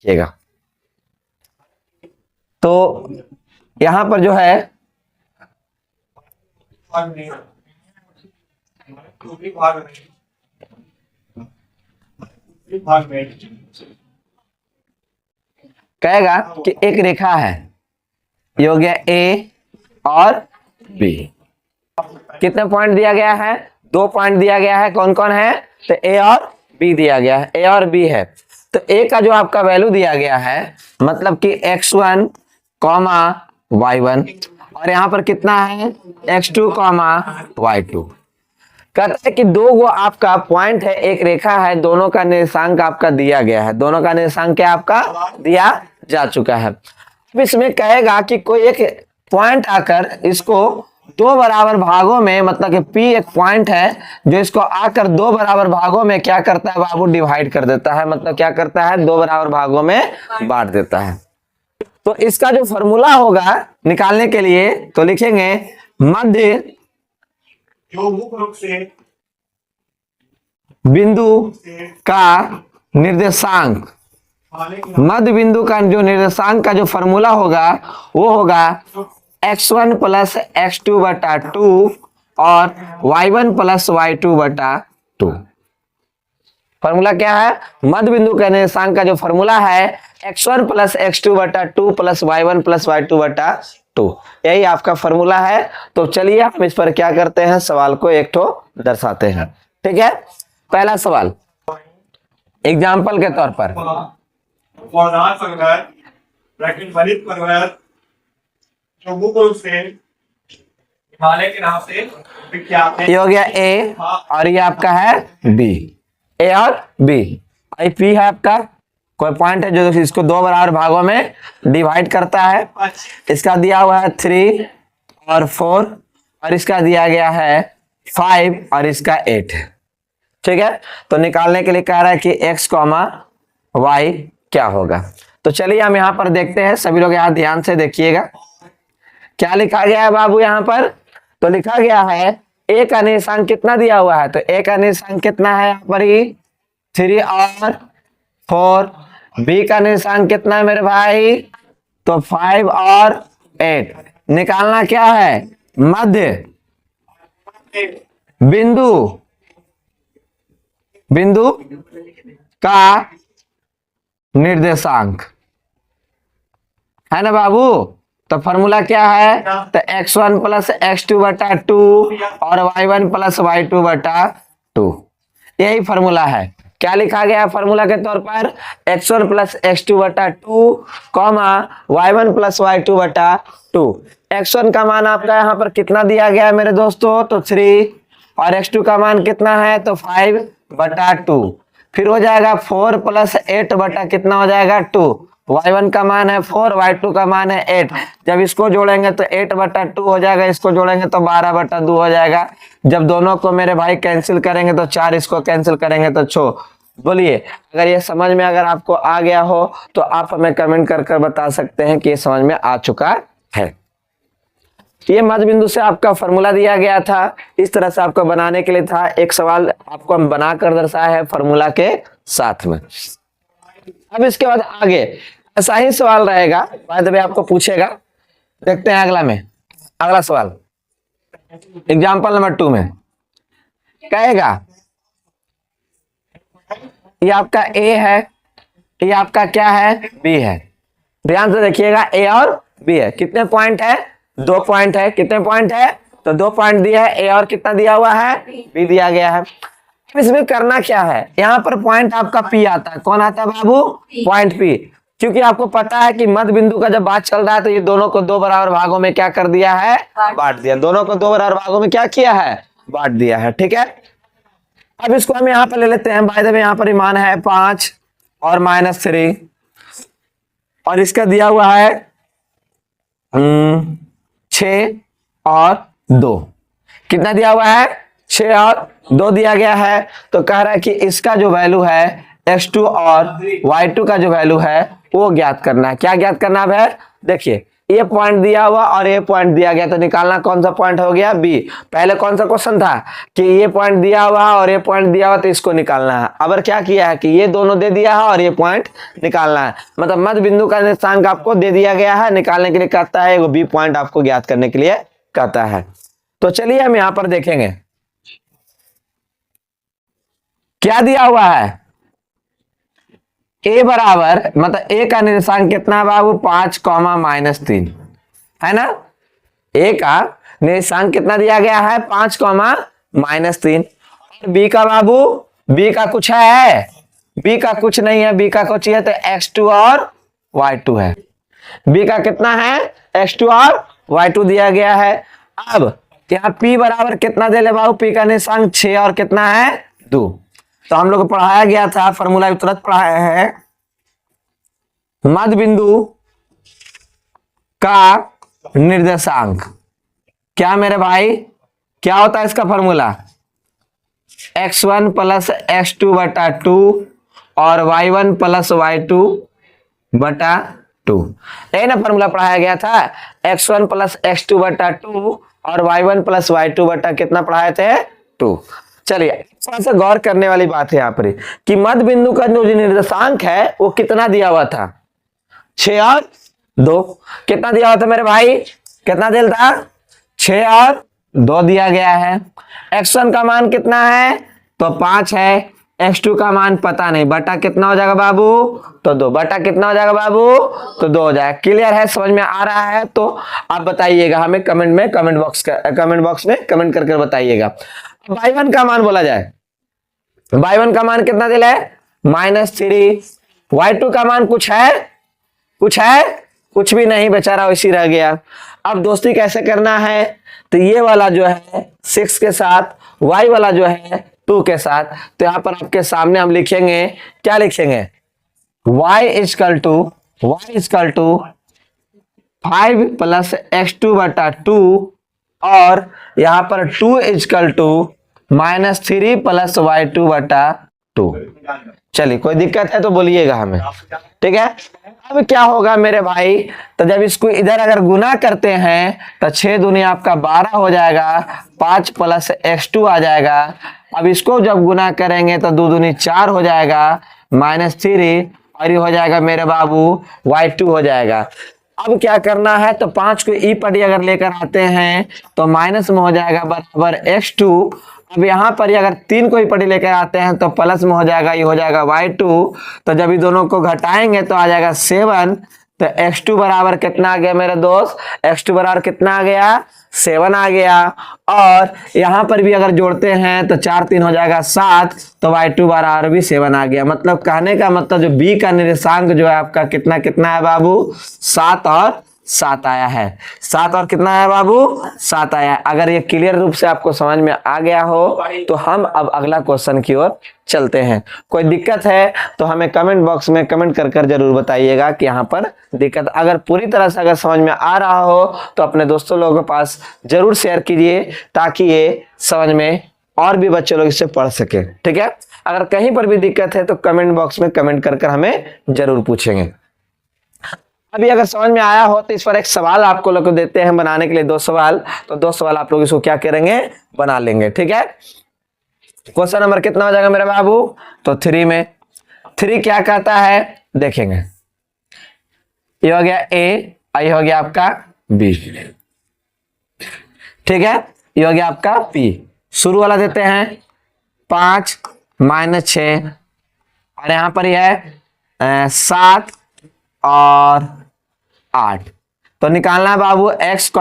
देखिएगा। तो यहां पर जो है कहेगा कि एक रेखा है, ये हो गया ए और बी। कितने पॉइंट दिया गया है? 2 पॉइंट दिया गया है। कौन कौन है? तो ए और बी दिया गया है, ए और बी है। तो ए का जो आपका वैल्यू दिया गया है, मतलब कि x1 कॉमा y1, और यहाँ पर कितना है? x2 comma y2। कहता है कि दो वो आपका पॉइंट है, एक रेखा है, दोनों का निर्देशांक आपका दिया गया है, दोनों का निर्देशांक क्या आपका दिया जा चुका है। अब इसमें कहेगा कि कोई एक पॉइंट आकर इसको 2 बराबर भागों में, मतलब कि P एक पॉइंट है जो इसको आकर 2 बराबर भागों में क्या करता है बाबू? डिवाइड कर देता है। मतलब क्या करता है? 2 बराबर भागों में बांट देता है। तो इसका जो फॉर्मूला होगा निकालने के लिए, तो लिखेंगे मध्य जो मुख्य रूप से बिंदु का निर्देशांक, मध्य बिंदु का जो निर्देशांक का जो फॉर्मूला होगा वो होगा x1 प्लस x2 बटा 2 और y1 प्लस y2 बटा 2। फॉर्मूला क्या है? मध्य बिंदु का निर्देशांक का जो फॉर्मूला है x1 प्लस x2 बटा 2 प्लस y1 प्लस y2 बटा 2, यही आपका फॉर्मूला है। तो चलिए हम इस पर क्या करते हैं, सवाल को एक ठो दर्शाते हैं। ठीक है, पहला सवाल एग्जाम्पल के तौर पर, वलित पर्वत जो मुख्य रूप से हिमालय के नाम से विख्यात है। ये हो गया ए और ये आपका है बी, ए और बी। आई पी है आपका कोई पॉइंट है जो इसको 2 बराबर भागों में डिवाइड करता है। इसका दिया हुआ है 3 और 4 और इसका दिया गया है 5 और इसका 8। ठीक है, तो निकालने के लिए कह रहा है कि x, y क्या होगा। तो चलिए हम यहाँ पर देखते हैं, सभी लोग यहाँ ध्यान से देखिएगा क्या लिखा गया है बाबू। यहाँ पर तो लिखा गया है a का निर्देशांक कितना दिया हुआ है, तो a का निर्देशांक कितना है यहाँ पर ही 3 और 4, b का निर्देशांक कितना है मेरे भाई, तो 5 और 8। निकालना क्या है? मध्य बिंदु का निर्देशांक है ना बाबू। तो फॉर्मूला क्या है? तो x1 प्लस x2 बटा 2 और y1 प्लस y2 बटा 2, यही फॉर्मूला है। क्या लिखा गया है फॉर्मूला के तौर पर? x1 प्लस x2 बटा 2 कॉमा y1 प्लस y2 बटा 2। x1 का मान आपका यहाँ पर कितना दिया गया है मेरे दोस्तों, तो 3, और x2 का मान कितना है, तो 5 बटा 2। फिर हो जाएगा 4 प्लस 8 बटा कितना हो जाएगा 2। y1 का मान है 4, y2 का मान है 8। जब इसको जोड़ेंगे तो 8 बटा 2 हो जाएगा, इसको जोड़ेंगे तो 12 बटा 2 हो जाएगा। जब दोनों को मेरे भाई कैंसिल करेंगे तो 4, इसको कैंसिल करेंगे तो 6। बोलिए अगर ये समझ में अगर आपको आ गया हो तो आप हमें कमेंट कर कर बता सकते हैं कि ये समझ में आ चुका है। ये मध्य बिंदु से आपका फॉर्मूला दिया गया था, इस तरह से आपको बनाने के लिए था। एक सवाल आपको हम बनाकर दर्शाया है फॉर्मूला के साथ में। अब इसके बाद आगे ऐसा ही सवाल रहेगा, बाद में आपको पूछेगा। देखते हैं अगला में, अगला सवाल एग्जाम्पल नंबर 2 में कहेगा ये आपका ए है, ये आपका क्या है, बी है। ध्यान से देखिएगा, ए और बी है। कितने पॉइंट है? 2 पॉइंट है। कितने पॉइंट है? तो 2 पॉइंट दिया है, ए और कितना दिया हुआ है, बी दिया गया है। इसमें करना क्या है, यहाँ पर पॉइंट आपका पी आता है। कौन आता है बाबू? Point P. क्योंकि आपको पता है कि मध्य बिंदु का जब बात चल रहा है तो ये दोनों को 2 बराबर भागों में क्या कर दिया है, बांट दिया। दोनों को 2 बराबर भागों में क्या किया है, बांट दिया है। ठीक है, अब इसको हम यहाँ पर ले लेते हैं। बाय द वे यहाँ पर मान है 5 और -3 और इसका दिया हुआ है 6 और 2। कितना दिया हुआ है? 6 और 2 दिया गया है। तो कह रहा है कि इसका जो वैल्यू है x2 और y2 का जो वैल्यू है वो ज्ञात करना है। क्या ज्ञात करना है? देखिए ए पॉइंट दिया हुआ और ए पॉइंट दिया गया, तो निकालना कौन सा पॉइंट हो गया, बी। पहले कौन सा क्वेश्चन था कि ये पॉइंट दिया हुआ और ये पॉइंट दिया हुआ, तो इसको निकालना है। अब क्या किया है कि ये दोनों दे दिया है और ये पॉइंट निकालना है, मतलब मध्य बिंदु का निर्देशांक आपको दे दिया गया है, निकालने के लिए कहता है, वो बी पॉइंट आपको ज्ञात करने के लिए कहता है। तो चलिए हम यहां पर देखेंगे क्या दिया हुआ है। ए बराबर, मतलब ए का निर्देशांक कितना है बाबू, 5 -3 है ना। ए का निर्देशांक कितना दिया गया है, 5 -3। और बी का बाबू, बी का कुछ है, बी का कुछ नहीं है, बी का कुछ है तो x2 और y2 है। बी का कितना है, x2 और y2 दिया गया है। अब यहाँ p बराबर कितना दे ले बाबू, p का निर्देशांक 6 और कितना है 2। तो हम लोग को पढ़ाया गया था, फॉर्मूला तुरंत पढ़ाया है, मध्य बिंदु का निर्देशांक क्या मेरे भाई, क्या होता है इसका फॉर्मूला, x1 + x2 बटा 2 और y1 + y2 बटा 2। यही ना फॉर्मूला पढ़ाया गया था, x1 + x2 बटा 2 और y1 + y2 बटा कितना पढ़ाए थे, 2। चलिए थोड़ा सा गौर करने वाली बात है यहाँ पर कि मध्य बिंदु का जो निर्देशांक है वो कितना दिया हुआ था, 6 और 2। कितना दिया हुआ था मेरे भाई, कितना दिया था, 6 और 2 दिया गया है। x1 का मान कितना है, तो 5 है। x2 का मान पता नहीं, बटा कितना हो जाएगा बाबू, तो 2। बटा कितना हो जाएगा बाबू, तो 2 हो जाएगा। क्लियर है, समझ में आ रहा है तो आप बताइएगा हमें कमेंट बॉक्स में कमेंट करके बताइएगा। y1 का मान बोला जाए, y1 का मान कितना दिला है, -3। y2 का मान कुछ है, कुछ भी नहीं, बेचारा वैसी रह गया। अब दोस्ती कैसे करना है, तो ये वाला जो है 6 के साथ, y वाला जो है 2 के साथ, तो यहां पर आपके सामने हम लिखेंगे, क्या लिखेंगे, y = 5 + x2 बटा 2 और यहां पर 2 = -3 + y2 बटा 2। चलिए कोई दिक्कत है तो बोलिएगा हमें, ठीक है। अब क्या होगा मेरे भाई, तो जब इसको इधर अगर गुना करते हैं तो 6 दूनी आपका 12 हो जाएगा, 5 + x2 आ जाएगा। अब इसको जब गुना करेंगे तो 2 दूनी 4 हो जाएगा, -3 और ये हो जाएगा मेरे बाबू y2 हो जाएगा। अब क्या करना है, तो 5 को ई पटी अगर लेकर आते हैं तो माइनस में हो जाएगा बराबर x2। अब यहाँ पर अगर 3 को ही पटी लेकर आते हैं तो प्लस में हो जाएगा, ये हो जाएगा y2। तो जब ये दोनों को घटाएंगे तो आ जाएगा 7। तो x2 बराबर कितना आ गया मेरे दोस्त, x2 बराबर कितना आ गया, 7 आ गया। और यहाँ पर भी अगर जोड़ते हैं तो 4 3 हो जाएगा 7, तो y2 बराबर भी 7 आ गया। मतलब कहने का मतलब जो b का निर्देशांक जो है आपका कितना कितना है बाबू, 7 और 7 आया है। 7 और कितना है बाबू, 7 आया है। अगर ये क्लियर रूप से आपको समझ में आ गया हो तो हम अब अगला क्वेश्चन की ओर चलते हैं। कोई दिक्कत है तो हमें कमेंट बॉक्स में कमेंट कर जरूर बताइएगा कि यहाँ पर दिक्कत, अगर पूरी तरह से अगर समझ में आ रहा हो तो अपने दोस्तों लोगों के पास जरूर शेयर कीजिए ताकि ये समझ में और भी बच्चे लोग इससे पढ़ सके, ठीक है। अगर कहीं पर भी दिक्कत है तो कमेंट बॉक्स में कमेंट कर हमें जरूर पूछेंगे। अभी अगर समझ में आया हो तो इस पर एक सवाल आपको लोग को देते हैं बनाने के लिए, 2 सवाल। तो 2 सवाल आप लोग इसको क्या करेंगे, बना लेंगे, ठीक है। क्वेश्चन नंबर कितना हो जाएगा मेरे बाबू, तो 3 में 3 क्या कहता है देखेंगे। ये हो गया ए, ये हो गया आपका बी, ठीक है। ये हो गया आपका पी। शुरू वाला देते हैं 5 - 6 और यहां पर यह है 7 और 8। तो निकालना है बाबू x,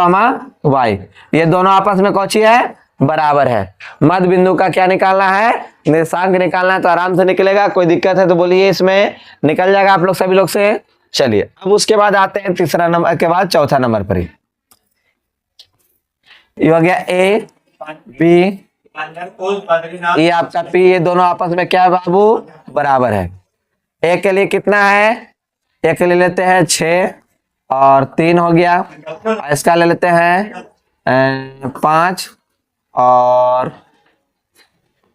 y। ये दोनों आपस में कौन सी है, बराबर है। मध्य बिंदु का क्या निकालना है, निर्देशांक निकालना है। तो आराम से निकलेगा, कोई दिक्कत है तो बोलिए, इसमें निकल जाएगा आप लोग सभी लोग से। चलिए अब उसके बाद आते हैं तीसरा नंबर के बाद चौथा नंबर पर ही। ये हो गया ए बी, ये आपका पी, ये दोनों आपस में क्या है बाबू, बराबर है। ए के लिए कितना है, एक ले लेते हैं 6 और 3 हो गया। इसका ले लेते हैं 5 और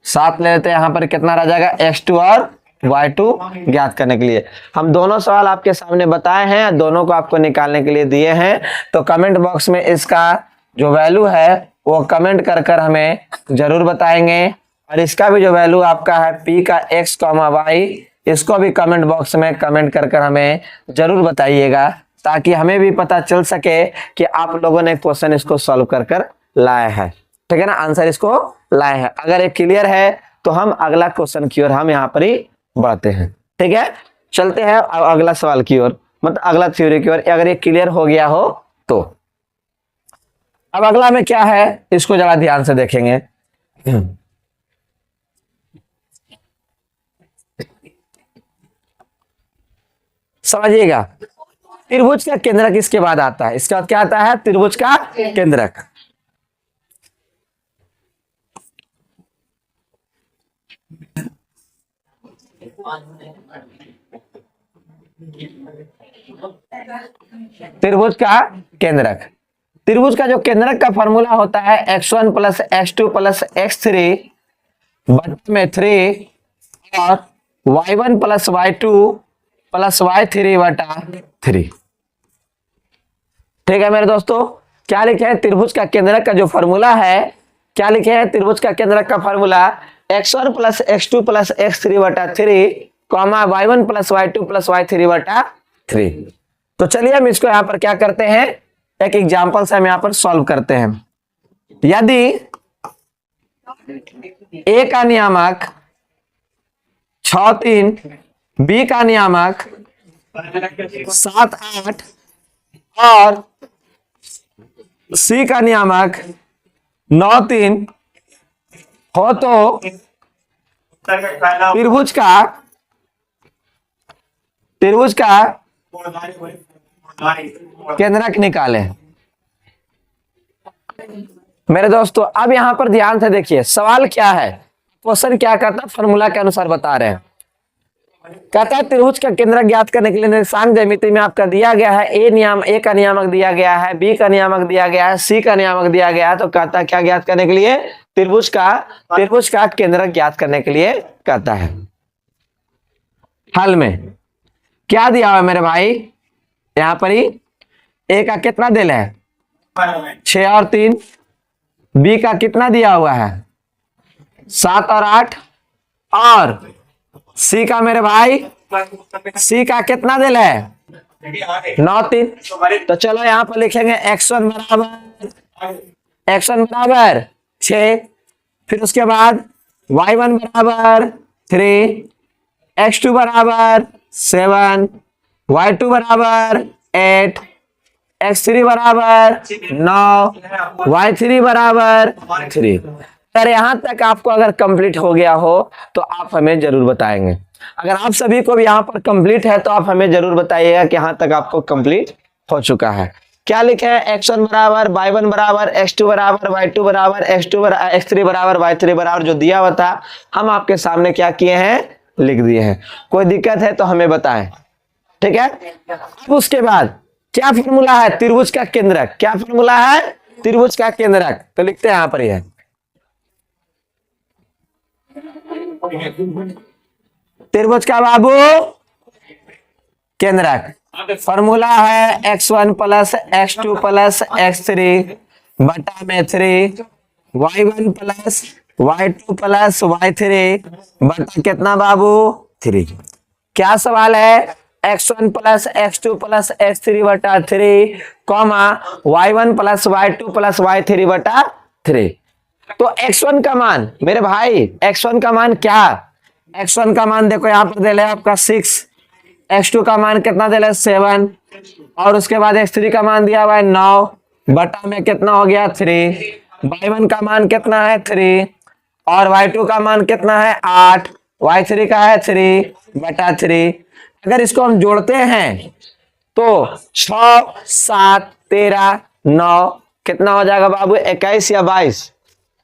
7 ले लेते हैं। यहाँ पर कितना रह जाएगा, x2 और y2 ज्ञात करने के लिए। हम दोनों सवाल आपके सामने बताए हैं, दोनों को आपको निकालने के लिए दिए हैं। तो कमेंट बॉक्स में इसका जो वैल्यू है वो कमेंट कर कर हमें जरूर बताएंगे, और इसका भी जो वैल्यू आपका है p का x, y, इसको भी कमेंट बॉक्स में कमेंट कर कर हमें जरूर बताइएगा, ताकि हमें भी पता चल सके कि आप लोगों ने क्वेश्चन इसको सॉल्व कर कर लाए हैं। ठीक है ना, आंसर इसको लाए हैं। अगर ये क्लियर है तो हम अगला क्वेश्चन की ओर हम यहाँ पर ही बढ़ते हैं। ठीक है, चलते हैं अब अगला सवाल की ओर, मतलब अगला थ्योरी की ओर। अगर ये क्लियर हो गया हो तो अब अगला में क्या है इसको जरा ध्यान से देखेंगे। समझिएगा, त्रिभुज का केंद्रक इसके बाद आता है। इसके बाद क्या आता है? त्रिभुज का केंद्रक। त्रिभुज का केंद्रक, त्रिभुज का जो केंद्रक का फॉर्मूला होता है x1 plus x2 plus x3 में 3 और y1 plus y2 plus y3 बटा 3। ठीक है मेरे दोस्तों, क्या लिखे हैं? त्रिभुज का केंद्रक का जो फॉर्मूला है, क्या लिखे हैं? त्रिभुज का केंद्रक का formula x1 plus x2 plus x3 बटा 3 comma y1 plus y2 plus y3 बटा 3। तो चलिए हम इसको यहां पर क्या करते हैं, एक एग्जांपल से हम यहां पर सॉल्व करते हैं। यदि ए का नियामक 6 3, बी का नियामक 7 8 और सी का नियामक 9 3 हो तो त्रिभुज का केंद्रक निकाले। मेरे दोस्तों अब यहां पर ध्यान से देखिए, सवाल क्या है, क्वेश्चन क्या कहता है, फॉर्मूला के अनुसार बता रहे हैं। कहता है त्रिभुज का केंद्रक ज्ञात करने के लिए निर्देशांक ज्यामिति में आपका दिया गया है ए का नियामक दिया गया है, बी का नियामक दिया गया है, सी का नियामक दिया गया है। तो कहता है क्या ज्ञात करने के लिए? त्रिभुज का केंद्रक ज्ञात करने के लिए कहता है। हल में क्या दिया हुआ है मेरे भाई? यहां पर ही ए का कितना दिल है? 6 और 3, बी का कितना दिया हुआ है? 7 और 8, और सी का मेरे भाई, सी का कितना दिल है? 9 3। तो चलो यहां पर लिखेंगे x1 बराबर 6, फिर उसके बाद y1 बराबर 3, x2 बराबर 7, y2 बराबर 8, x3 बराबर 9, y3 बराबर 3। अगर यहां तक आपको अगर कंप्लीट हो गया हो तो आप हमें जरूर बताएंगे। अगर आप सभी को भी यहां पर कंप्लीट है तो आप हमें जरूर बताइएगा कि यहां तक आपको कंप्लीट हो चुका है। क्या लिखे हैं? x1 बराबर y1 बराबर x2 बराबर y2 बराबर x3 बराबर y3 बराबर जो दिया हुआ था हम आपके सामने क्या किए हैं? लिख दिए हैं। कोई दिक्कत है तो हमें बताएं। ठीक है, अब उसके बाद क्या फॉर्मूला है? त्रिभुज का केंद्रक। क्या फॉर्मूला है? त्रिभुज का केंद्रक। तो लिखते हैं यहां पर है त्रिभुज का बाबू केंद्रक। फॉर्मूला है x1 plus x2 plus x3 बटा में 3, y1 plus y2 plus y3 बटा कितना बाबू? 3। क्या सवाल है? x1 plus x2 plus x3 बटा 3 comma y1 plus y2 plus y3 बटा 3। तो x1 का मान मेरे भाई, x1 का मान क्या? x1 का मान देखो यहां पर दे ले आपका 6, x2 का मान कितना दे ले 7, और उसके बाद x3 का मान दिया हुआ है 9 बटा में कितना हो गया 3, y1 का मान कितना है 3 और y2 का मान कितना है 8, y3 का है 3 बटा 3। अगर इसको हम जोड़ते हैं तो 6 7 13 9 कितना हो जाएगा बाबू? 21 या 22?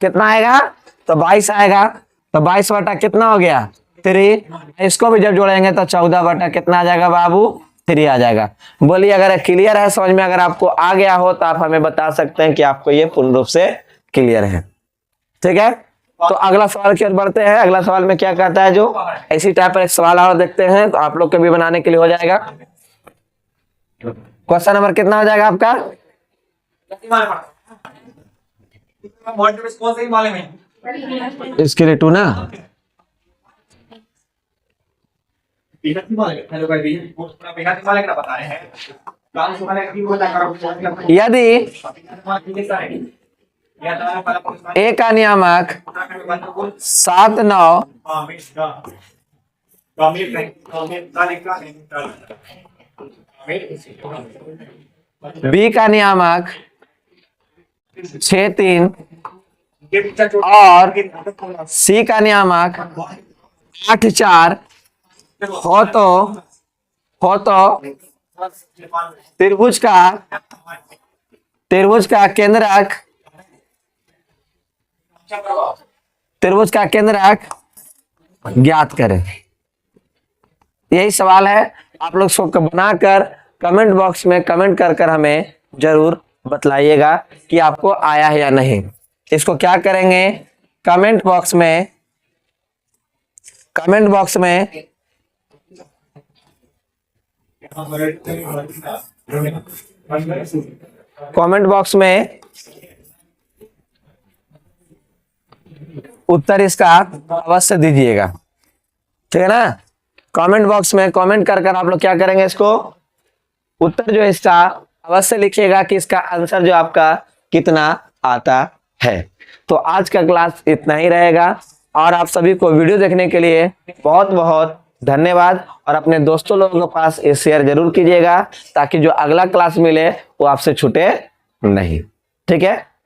कितना आएगा? तो 22 आएगा। तो 22 बटा कितना हो गया? 3। इसको भी जब जोड़ेंगे तो 14 बटा कितना आ जाएगा बाबू? 3 आ जाएगा। बोलिए अगर क्लियर है समझ में, अगर आपको आ गया हो तो आप हमें बता सकते हैं कि आपको ये पूर्ण रूप से क्लियर है। ठीक है, तो अगला सवाल की ओर बढ़ते हैं। अगला सवाल में क्या कहता है, जो इसी टाइप पर एक सवाल और देखते हैं, तो आप लोग के भी बनाने के लिए हो जाएगा। क्वेश्चन नंबर कितना हो जाएगा आपका? इसके लिए 2 ना। यदि ए का नियामक 7, 9, बी का नियामक 6, 3 और सी का नियामक 8, 4 हो तो त्रिभुज का केंद्रक ज्ञात करें। यही सवाल है। आप लोग इसको बनाकर कमेंट बॉक्स में कमेंट कर हमें जरूर बतलाइएगा कि आपको आया है या नहीं। इसको क्या करेंगे, कमेंट बॉक्स में उत्तर इसका अवश्य दीजिएगा, ठीक है ना। कमेंट बॉक्स में कमेंट कर आप लोग क्या करेंगे, इसको उत्तर जो इसका अवश्य लिखिएगा कि इसका आंसर जो आपका कितना आता है। तो आज का क्लास इतना ही रहेगा और आप सभी को वीडियो देखने के लिए बहुत बहुत धन्यवाद। और अपने दोस्तों लोगों के पास ये शेयर जरूर कीजिएगा ताकि जो अगला क्लास मिले वो आपसे छूटे नहीं, ठीक है।